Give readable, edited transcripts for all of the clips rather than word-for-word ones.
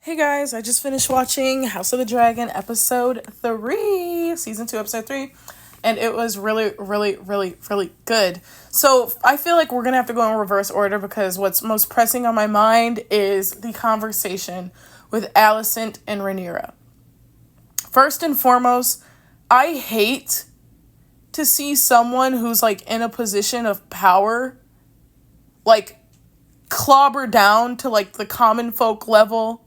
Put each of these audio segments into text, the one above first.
Hey guys, I just finished watching House of the Dragon episode 3, season 2, episode 3, and it was really, really, really, really good. So I feel like we're going to have to go in reverse order because what's most pressing on my mind is the conversation with Alicent and Rhaenyra. First and foremost, I hate to see someone who's like in a position of power, like clobber down to like the common folk level.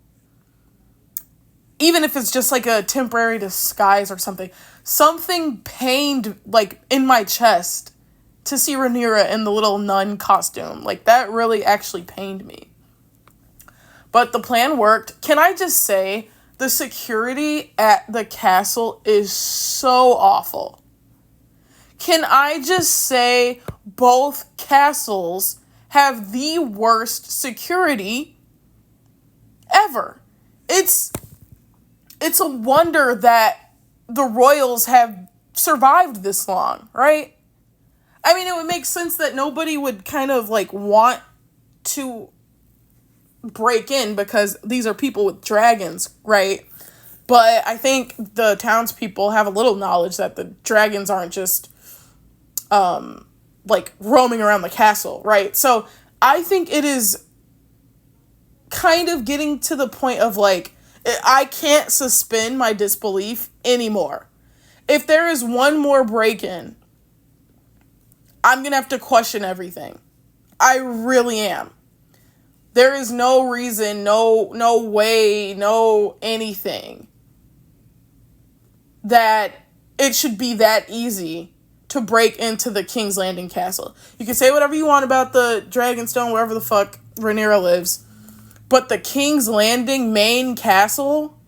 Even if it's just like a temporary disguise or something pained like in my chest to see Rhaenyra in the little nun costume. Like that really actually pained me. But the plan worked. Can I just say the security at the castle is so awful. Can I just say both castles have the worst security ever? It's a wonder that the royals have survived this long, right? I mean, it would make sense that nobody would kind of like want to break in because these are people with dragons, right? But I think the townspeople have a little knowledge that the dragons aren't just like roaming around the castle, right? So I think it is kind of getting to the point of like, I can't suspend my disbelief anymore. If there is one more break-in, I'm going to have to question everything. I really am. There is no reason, no way, no anything that it should be that easy to break into the King's Landing castle. You can say whatever you want about the Dragonstone, wherever the fuck Rhaenyra lives. But the King's Landing main castle,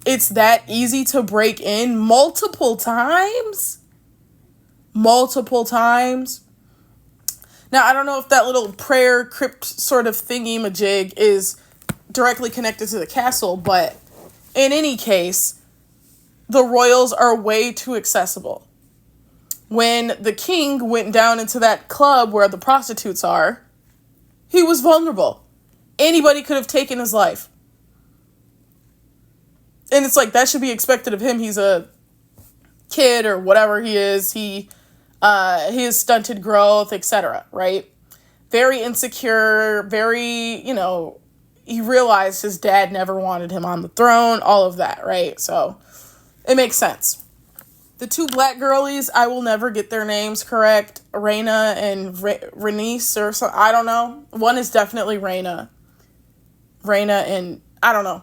it's that easy to break in multiple times? Multiple times? Now, I don't know if that little prayer crypt sort of thingy-majig is directly connected to the castle, but in any case, the royals are way too accessible. When the king went down into that club where the prostitutes are, he was vulnerable. Anybody could have taken his life. And it's like, that should be expected of him. He's a kid or whatever he is. He has stunted growth, etc., right? Very insecure, very, he realized his dad never wanted him on the throne, all of that, right? So it makes sense. The two black girlies, I will never get their names correct. Rhaena and Rhaenys or something. I don't know. One is definitely Rhaena and I don't know.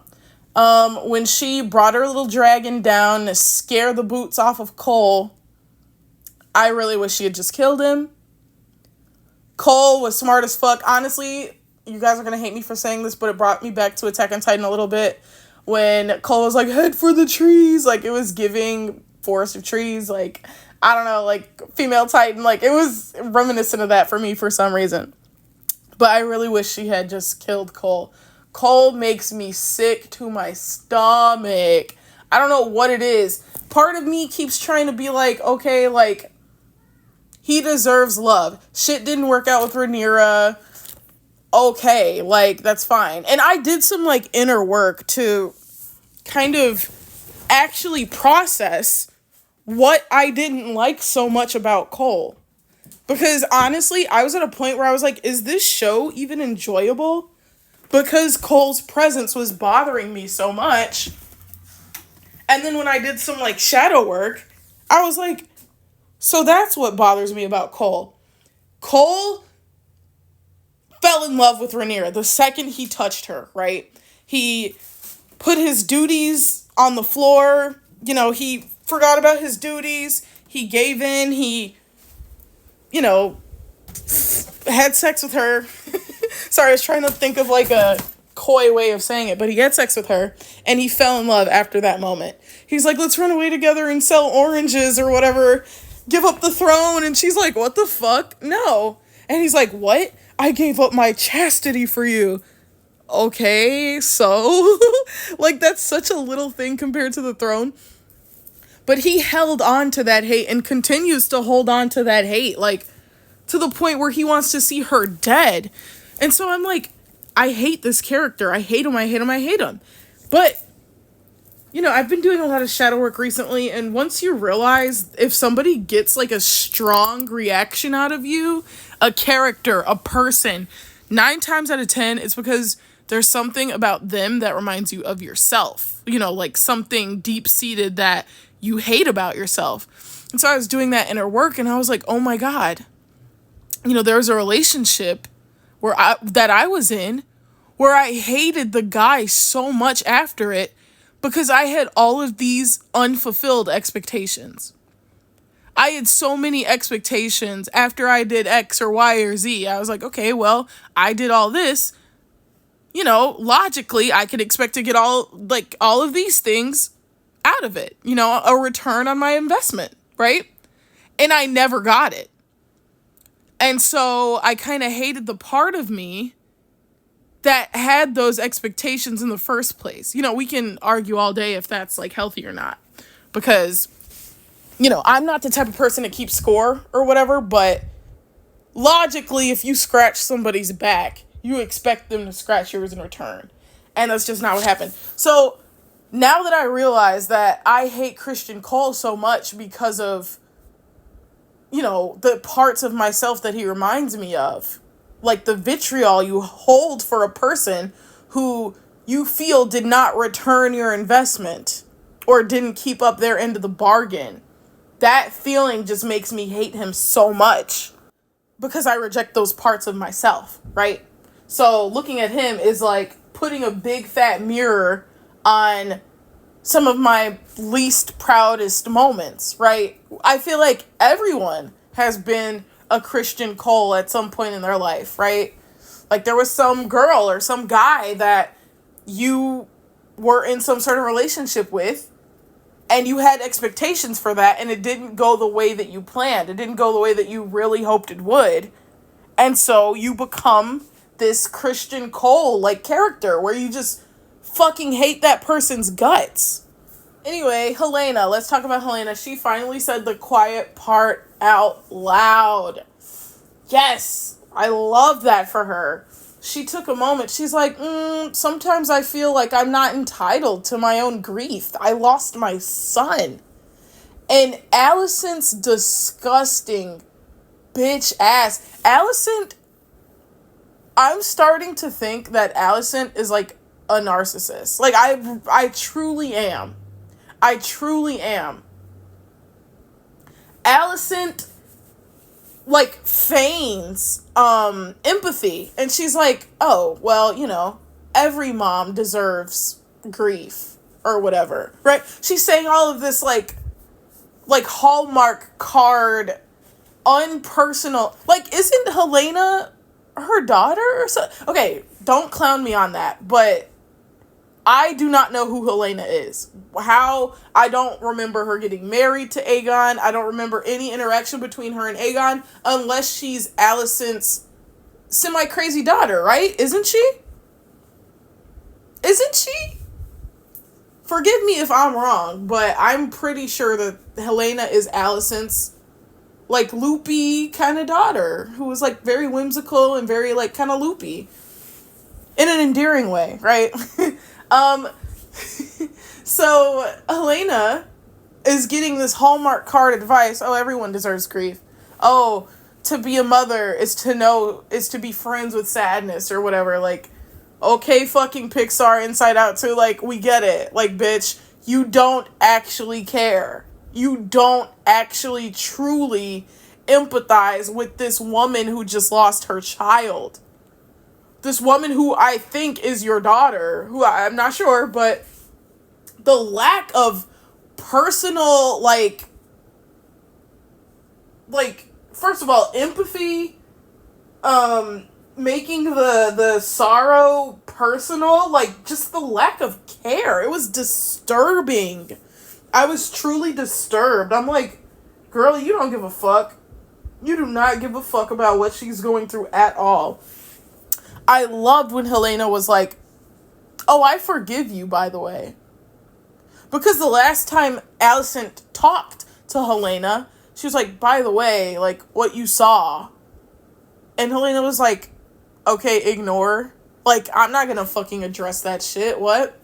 When she brought her little dragon down to scare the boots off of Cole, I really wish she had just killed him. Cole was smart as fuck. Honestly, you guys are going to hate me for saying this, but it brought me back to Attack on Titan a little bit. When Cole was like, head for the trees. Like, it was giving Forest of Trees. Like, I don't know, like, female Titan. Like, it was reminiscent of that for me for some reason. But I really wish she had just killed Cole. Cole makes me sick to my stomach. I don't know what it is. Part of me keeps trying to be like, okay, like, he deserves love. Shit didn't work out with Rhaenyra. Okay, like, that's fine. And I did some, like, inner work to kind of actually process what I didn't like so much about Cole. Because, honestly, I was at a point where I was like, is this show even enjoyable? Because Cole's presence was bothering me so much. And then when I did some, like, shadow work, I was like, so that's what bothers me about Cole. Cole fell in love with Rhaenyra the second he touched her, right? He put his duties on the floor. He forgot about his duties. He gave in. He, had sex with her. Sorry, I was trying to think of like a coy way of saying it, but he had sex with her and he fell in love after that moment. He's like, let's run away together and sell oranges or whatever. Give up the throne. And she's like, what the fuck? No. And he's like, what? I gave up my chastity for you. Okay, so like that's such a little thing compared to the throne. But he held on to that hate and continues to hold on to that hate, like to the point where he wants to see her dead. And so I'm like, I hate this character. I hate him. But, I've been doing a lot of shadow work recently, and once you realize if somebody gets like a strong reaction out of you, a character, a person, 9 times out of 10, it's because there's something about them that reminds you of yourself. Like something deep-seated that you hate about yourself. And so I was doing that inner work, and I was like, oh my God. There was a relationship that I was in where I hated the guy so much after it because I had all of these unfulfilled expectations. I had so many expectations after I did X or Y or Z. I was like, okay, well, I did all this. Logically, I could expect to get all of these things out of it. A return on my investment, right? And I never got it. And so I kind of hated the part of me that had those expectations in the first place. We can argue all day if that's like healthy or not. Because, I'm not the type of person to keep score or whatever, but logically, if you scratch somebody's back, you expect them to scratch yours in return. And that's just not what happened. So now that I realize that I hate Christian Cole so much because of, the parts of myself that he reminds me of, like the vitriol you hold for a person who you feel did not return your investment or didn't keep up their end of the bargain. That feeling just makes me hate him so much because I reject those parts of myself, right? So looking at him is like putting a big fat mirror on some of my least proudest moments, right? I feel like everyone has been a Christian Cole at some point in their life, right? Like there was some girl or some guy that you were in some sort of relationship with and you had expectations for that and it didn't go the way that you planned. It didn't go the way that you really hoped it would. And so you become this Christian Cole like character where you just fucking hate that person's guts. Anyway, Helaena. Let's talk about Helaena. She finally said the quiet part out loud. Yes, I love that for her. She took a moment. She's like, sometimes I feel like I'm not entitled to my own grief. I lost my son. And Alicent's disgusting bitch ass. Alicent, I'm starting to think that Alicent is like a narcissist. Like, I truly am. I truly am. Alicent, like, feigns empathy. And she's like, oh, well, every mom deserves grief or whatever, right? She's saying all of this, like Hallmark card, unpersonal. Like, isn't Helaena her daughter or so? Okay, don't clown me on that, but I do not know who Helaena is. How? I don't remember her getting married to Aegon. I don't remember any interaction between her and Aegon unless she's Alicent's semi-crazy daughter, right? Isn't she? Isn't she? Forgive me if I'm wrong, but I'm pretty sure that Helaena is Alicent's, like, loopy kind of daughter who was, like, very whimsical and very, like, kind of loopy. In an endearing way, right? So Helaena is getting this Hallmark card advice. Oh, everyone deserves grief. Oh, to be a mother is to be friends with sadness or whatever. Like, okay, fucking Pixar, Inside Out 2, like, we get it. Like, bitch, you don't actually care. You don't actually truly empathize with this woman who just lost her child. This woman who I think is your daughter, who I'm not sure, but the lack of personal, like, first of all, empathy, making the sorrow personal, like, just the lack of care. It was disturbing. I was truly disturbed. I'm like, girl, you don't give a fuck. You do not give a fuck about what she's going through at all. I loved when Helaena was like, oh, I forgive you, by the way. Because the last time Alicent talked to Helaena, she was like, by the way, like, what you saw. And Helaena was like, okay, ignore. Like, I'm not gonna fucking address that shit, what?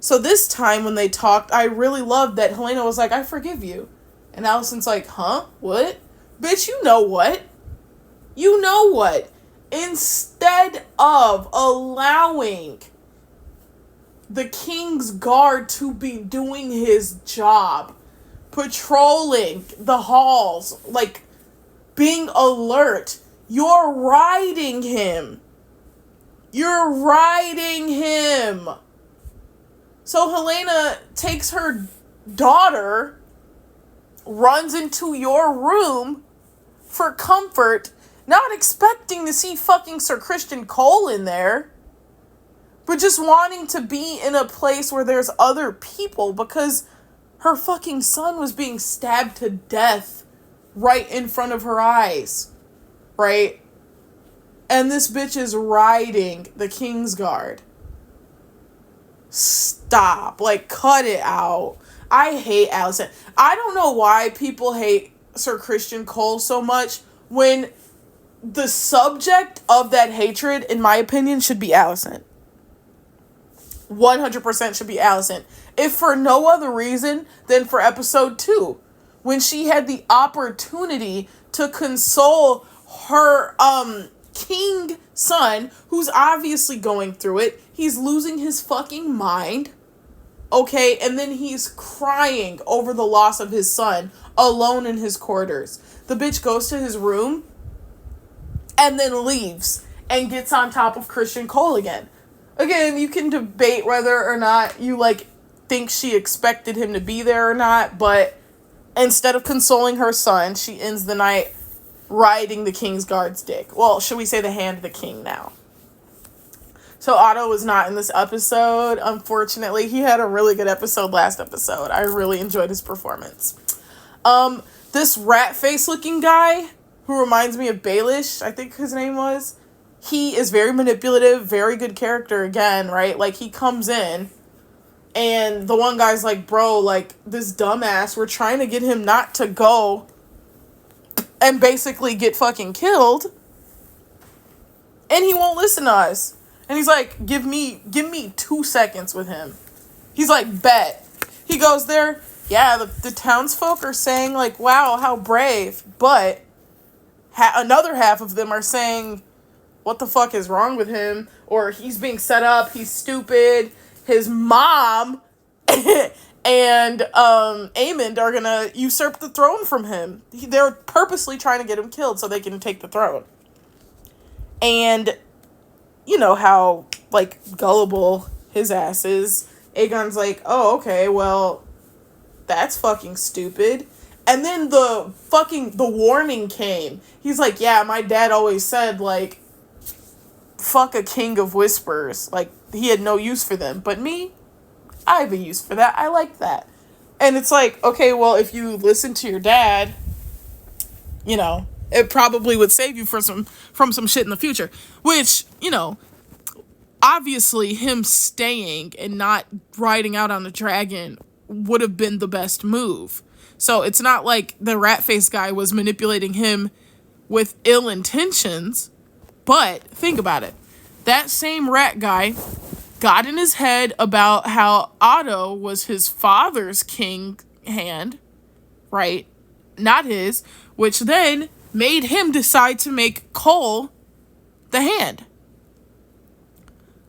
So this time when they talked, I really loved that Helaena was like, I forgive you. And Alicent's like, huh? What? Bitch, you know what? You know what? Instead of allowing the King's Guard to be doing his job, patrolling the halls, like being alert, you're riding him. You're riding him. So Helaena takes her daughter, runs into your room for comfort, not expecting to see fucking Sir Christian Cole in there, but just wanting to be in a place where there's other people because her fucking son was being stabbed to death right in front of her eyes, right? And this bitch is riding the Kingsguard. Stop. Like, cut it out. I hate Alicent. I don't know why people hate Sir Christian Cole so much when the subject of that hatred, in my opinion, should be Alicent. 100% should be Alicent. If for no other reason than for episode 2, when she had the opportunity to console her king son, who's obviously going through it. He's losing his fucking mind. Okay, and then he's crying over the loss of his son alone in his quarters. The bitch goes to his room and then leaves and gets on top of Christian Cole again. Again, you can debate whether or not you think she expected him to be there or not, but instead of consoling her son, she ends the night riding the Kingsguard's dick. Well, should we say the hand of the king now? So Otto was not in this episode, unfortunately. He had a really good episode last episode. I really enjoyed his performance. This rat face looking guy, who reminds me of Baelish, I think his name was, he is very manipulative, very good character again, right? Like, he comes in, and the one guy's like, bro, like, this dumbass, we're trying to get him not to go and basically get fucking killed, and he won't listen to us. And he's like, give me 2 seconds with him. He's like, bet. He goes there, yeah, the townsfolk are saying, like, wow, how brave, but another half of them are saying, what the fuck is wrong with him? Or he's being set up, he's stupid, his mom and Aemond are gonna usurp the throne from him. They're purposely trying to get him killed so they can take the throne. And you know how, like, gullible his ass is. Aegon's like, oh, okay, well, that's fucking stupid. And then the warning came. He's like, yeah, my dad always said, like, fuck a king of whispers. Like, he had no use for them. But me, I have a use for that. I like that. And it's like, okay, well, if you listen to your dad, you know, it probably would save you from some shit in the future. Which, you know, obviously him staying and not riding out on the dragon would have been the best move. So it's not like the rat-faced guy was manipulating him with ill intentions. But think about it. That same rat guy got in his head about how Otto was his father's king hand, right? Not his, which then made him decide to make Cole the hand.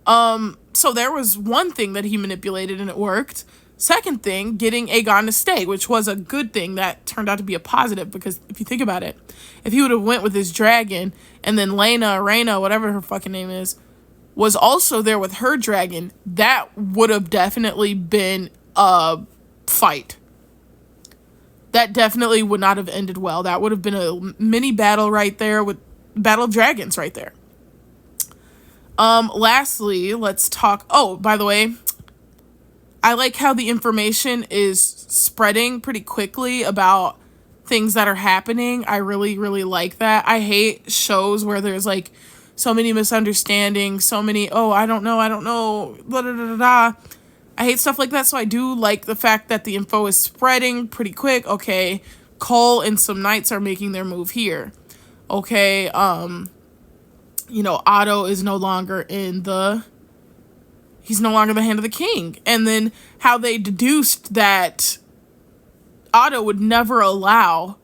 So there was one thing that he manipulated and it worked. Second thing, getting Aegon to stay, which was a good thing that turned out to be a positive, because if you think about it, if he would have went with his dragon and then Rhaenyra, whatever her fucking name is, was also there with her dragon, that would have definitely been a fight. That definitely would not have ended well. That would have been a mini battle right there with Battle of Dragons right there. Lastly, let's talk. Oh, by the way, I like how the information is spreading pretty quickly about things that are happening. I really, really like that. I hate shows where there's like so many misunderstandings, so many, oh, I don't know, blah, blah, blah, blah. I hate stuff like that, so I do like the fact that the info is spreading pretty quick. Okay, Cole and some knights are making their move here. Okay, you know, Otto is no longer in the he's no longer the hand of the king. And then how they deduced that Otto would never allow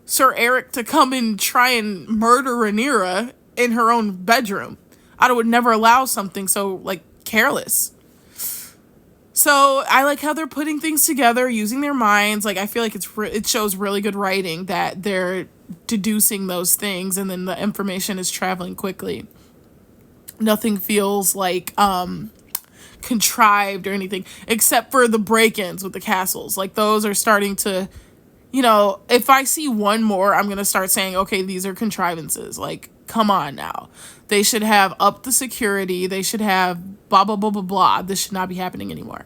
Sir Eric to come and try and murder Rhaenyra in her own bedroom. Otto would never allow something so, like, careless. So I like how they're putting things together, using their minds. Like, I feel like it shows really good writing that they're deducing those things, and then the information is traveling quickly. Nothing feels like contrived or anything, except for the break-ins with the castles. Like, those are starting to, you know, if I see one more, I'm gonna start saying, okay, these are contrivances. Like, come on now. They should have up the security. They should have blah, blah, blah, blah, blah. This should not be happening anymore.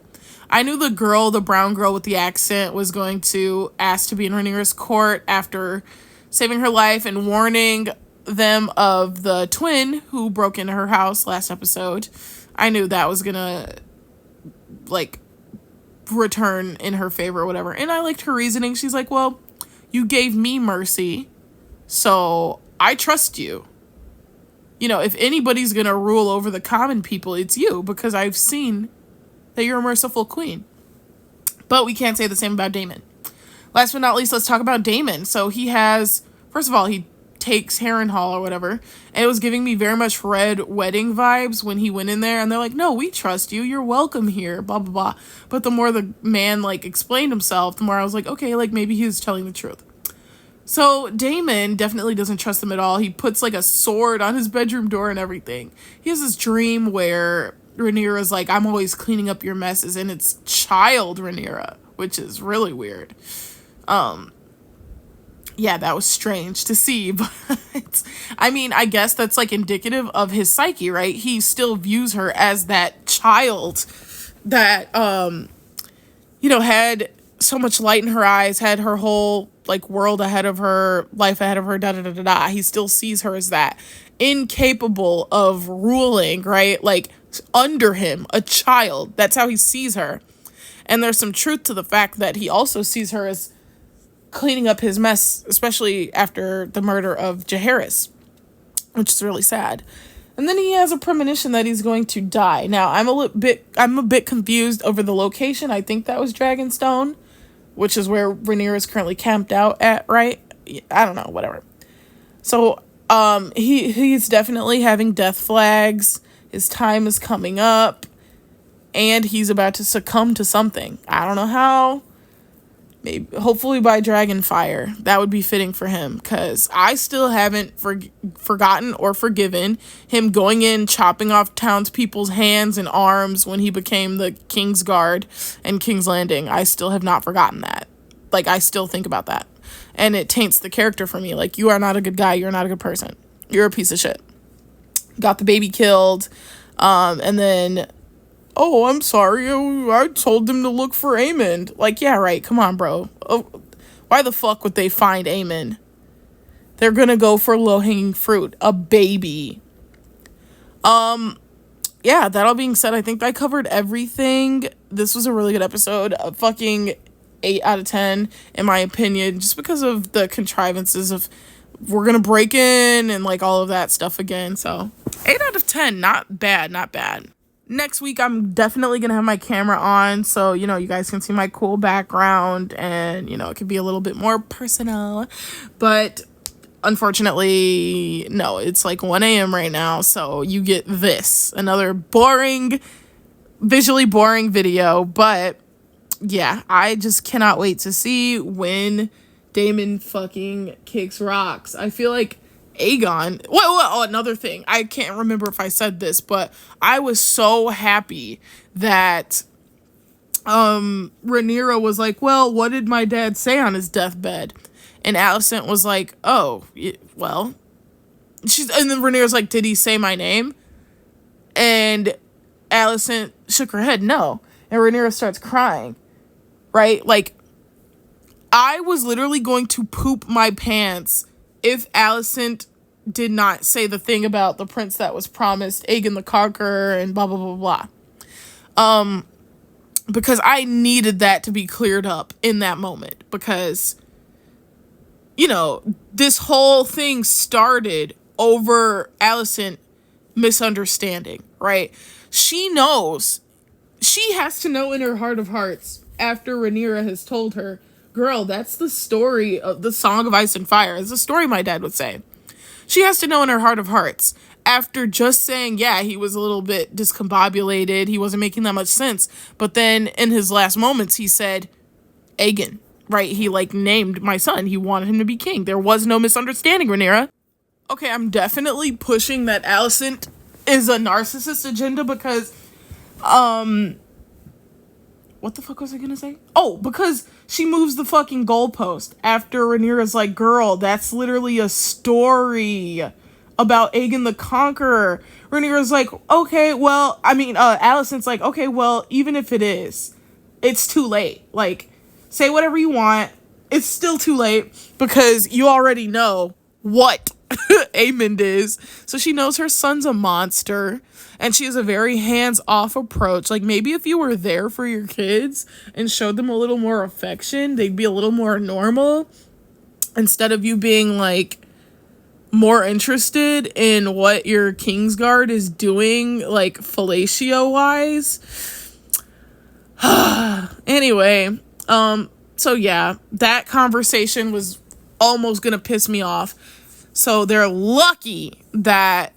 I knew the brown girl with the accent, was going to ask to be in Rhaenyra's court after saving her life and warning them of the twin who broke into her house last episode. I knew that was gonna, like, return in her favor or whatever. And I liked her reasoning. She's like, well, you gave me mercy, so I trust you. You know, if anybody's gonna rule over the common people, it's you, because I've seen that you're a merciful queen. But we can't say the same about Daemon. Last but not least, let's talk about Daemon. So he has, first of all, he takes Harrenhal or whatever, and it was giving me very much Red Wedding vibes when he went in there, and they're like, no, we trust you, you're welcome here, blah, blah, blah. But the more the man, like, explained himself, the more I was like, okay, like, maybe he was telling the truth. So Daemon definitely doesn't trust them at all. He puts, like, a sword on his bedroom door and everything. He has this dream where Rhaenyra's like, I'm always cleaning up your messes, and it's child Rhaenyra, which is really weird. Yeah, that was strange to see, but I mean, I guess that's, like, indicative of his psyche, right? He still views her as that child that, you know, had so much light in her eyes, had her whole, like, world ahead of her, life ahead of her, da-da-da-da-da. He still sees her as that. Incapable of ruling, right? Like, under him, a child. That's how he sees her. And there's some truth to the fact that he also sees her as cleaning up his mess, especially after the murder of Jaehaerys, which is really sad. And then he has a premonition that he's going to die. Now, I'm a bit confused over the location. I think that was Dragonstone, which is where Rhaenyra is currently camped out at, right? I don't know, whatever. So, he's definitely having death flags. His time is coming up, and he's about to succumb to something. I don't know how. Maybe, hopefully by Dragonfire. That would be fitting for him, because I still haven't forgotten or forgiven him going in, chopping off townspeople's hands and arms when he became the King's Guard and King's Landing. I still have not forgotten that. Like, I still think about that. And it taints the character for me. Like, you are not a good guy. You're not a good person. You're a piece of shit. Got the baby killed. And then, oh, I'm sorry, I told them to look for Aemond. Like, yeah, right, come on, bro. Oh, why the fuck would they find Aemond? They're gonna go for low-hanging fruit. A baby. Yeah, that all being said, I think I covered everything. This was a really good episode. A fucking 8 out of 10, in my opinion, just because of the contrivances of we're gonna break in and, like, all of that stuff again. So 8 out of 10, not bad, not bad. Next week, I'm definitely going to have my camera on, so, you know, you guys can see my cool background, and, you know, it could be a little bit more personal, but unfortunately, no, it's like 1 a.m. right now, so you get this, another visually boring video, but, yeah, I just cannot wait to see when Daemon fucking kicks rocks. I feel like Aegon. Well, another thing. I can't remember if I said this, but I was so happy that Rhaenyra was like, well, what did my dad say on his deathbed? And Alicent was like, oh, well. And then Rhaenyra's like, did he say my name? And Alicent shook her head, no. And Rhaenyra starts crying, right? Like, I was literally going to poop my pants if Alicent did not say the thing about the prince that was promised, Aegon the Conqueror, and blah, blah, blah, blah. Because I needed that to be cleared up in that moment. Because, you know, this whole thing started over Alicent misunderstanding, right? she knows. She has to know in her heart of hearts, after Rhaenyra has told her, girl, that's the story of the Song of Ice and Fire. It's a story my dad would say. She has to know in her heart of hearts, after just saying, yeah, he was a little bit discombobulated, he wasn't making that much sense, but then in his last moments, he said, Aegon, right? He, like, named my son. He wanted him to be king. There was no misunderstanding, Rhaenyra. Okay, I'm definitely pushing that Alicent is a narcissist agenda because, what the fuck was I gonna say? Oh, because she moves the fucking goalpost after Rhaenyra's like, girl, that's literally a story about Aegon the Conqueror. Rhaenyra's like, okay, well, Alicent's like, okay, well, even if it is, it's too late. Like, say whatever you want. It's still too late because you already know what Aemond is. So she knows her son's a monster and she has a very hands-off approach. Like, maybe if you were there for your kids and showed them a little more affection, they'd be a little more normal instead of you being like more interested in what your Kingsguard is doing, like fellatio wise. Anyway, so yeah, that conversation was almost gonna piss me off. So they're lucky that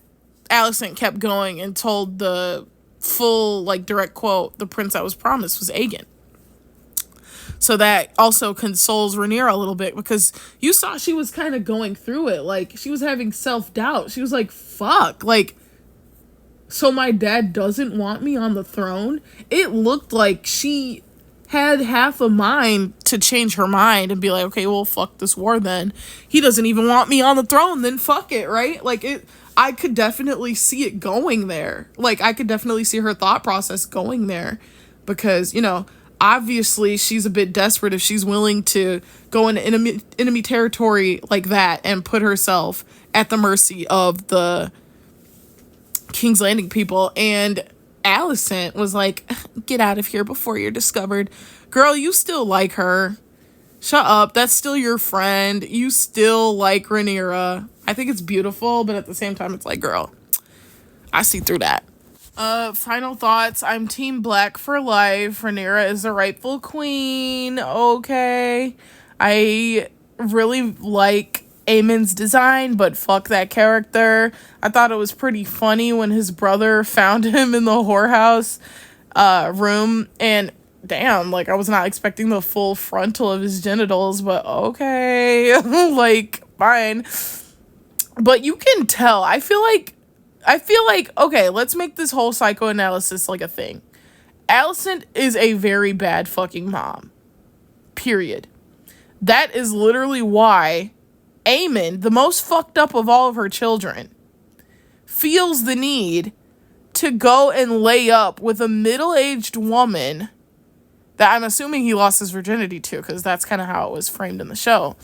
Alicent kept going and told the full, like, direct quote, the prince that was promised was Aegon. So that also consoles Rhaenyra a little bit because you saw she was kind of going through it. Like, she was having self-doubt. She was like, fuck, like, so my dad doesn't want me on the throne? It looked like she had half a mind to change her mind and be like, okay, well, fuck this war then. He doesn't even want me on the throne, then fuck it, right? Like, I could definitely see it going there. Like, I could definitely see her thought process going there because, you know, obviously she's a bit desperate if she's willing to go into enemy territory like that and put herself at the mercy of the King's Landing people. And Alicent was like, get out of here before you're discovered. Girl, you still like her. Shut up. That's still your friend. You still like Rhaenyra. I think it's beautiful, but at the same time, it's like, girl, I see through that. Final thoughts. I'm team black for life. Rhaenyra is the rightful queen. Okay. I really like Aemond's design, but fuck that character. I thought it was pretty funny when his brother found him in the whorehouse room, and damn, like, I was not expecting the full frontal of his genitals, but okay. Like, fine. But you can tell. I feel like, okay, let's make this whole psychoanalysis like a thing. Alicent is a very bad fucking mom. Period. That is literally why Aemond, the most fucked up of all of her children, feels the need to go and lay up with a middle-aged woman that I'm assuming he lost his virginity to, because that's kind of how it was framed in the show.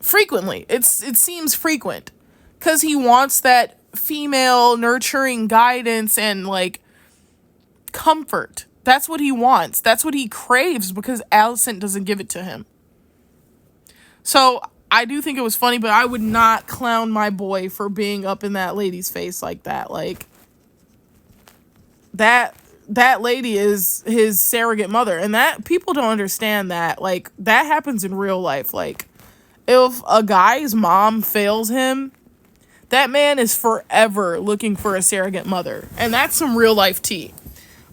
Frequently. It seems frequent. Because he wants that female nurturing guidance and, like, comfort. That's what he wants. That's what he craves because Alicent doesn't give it to him. So I do think it was funny, but I would not clown my boy for being up in that lady's face like that. Like, that lady is his surrogate mother, and that people don't understand that. Like, that happens in real life. Like, if a guy's mom fails him, that man is forever looking for a surrogate mother, and that's some real life tea.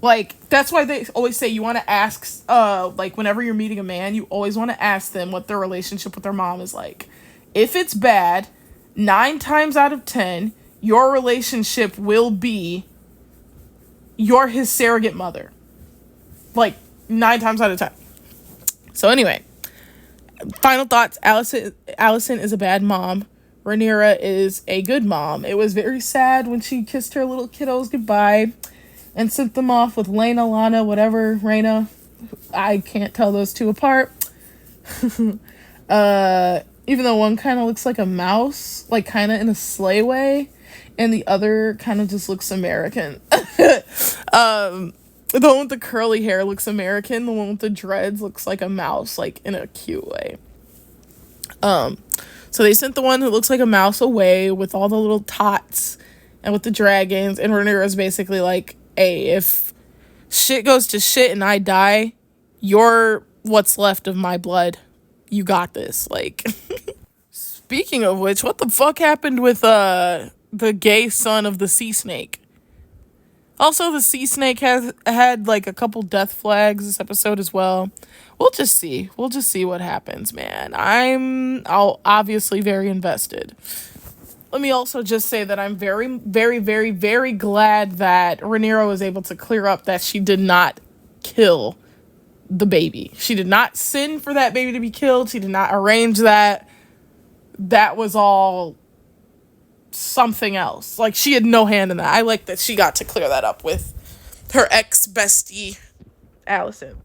Like, that's why they always say you want to ask, like, whenever you're meeting a man, you always want to ask them what their relationship with their mom is like. If it's bad, 9 times out of 10, your relationship will be you're his surrogate mother. Like, 9 times out of 10. So anyway, final thoughts. Alicent is a bad mom. Rhaenyra is a good mom. It was very sad when she kissed her little kiddos goodbye and sent them off with Lena, Lana, whatever, Rhaena. I can't tell those two apart. Even though one kind of looks like a mouse, like kind of in a sleigh way, and the other kind of just looks American. The one with the curly hair looks American. The one with the dreads looks like a mouse, like in a cute way. So they sent the one who looks like a mouse away with all the little tots, and with the dragons, and Rhaenyra's basically like, hey, if shit goes to shit and I die, you're what's left of my blood. You got this. Like, speaking of which, what the fuck happened with the gay son of the sea snake? Also, the sea snake has had like a couple death flags this episode as well. We'll just see. We'll just see what happens, man. I'm obviously very invested. Let me also just say that I'm very, very, very, very glad that Rhaenyra was able to clear up that she did not kill the baby. She did not sin for that baby to be killed. She did not arrange that. That was all something else. Like, she had no hand in that. I like that she got to clear that up with her ex-bestie, Alicent.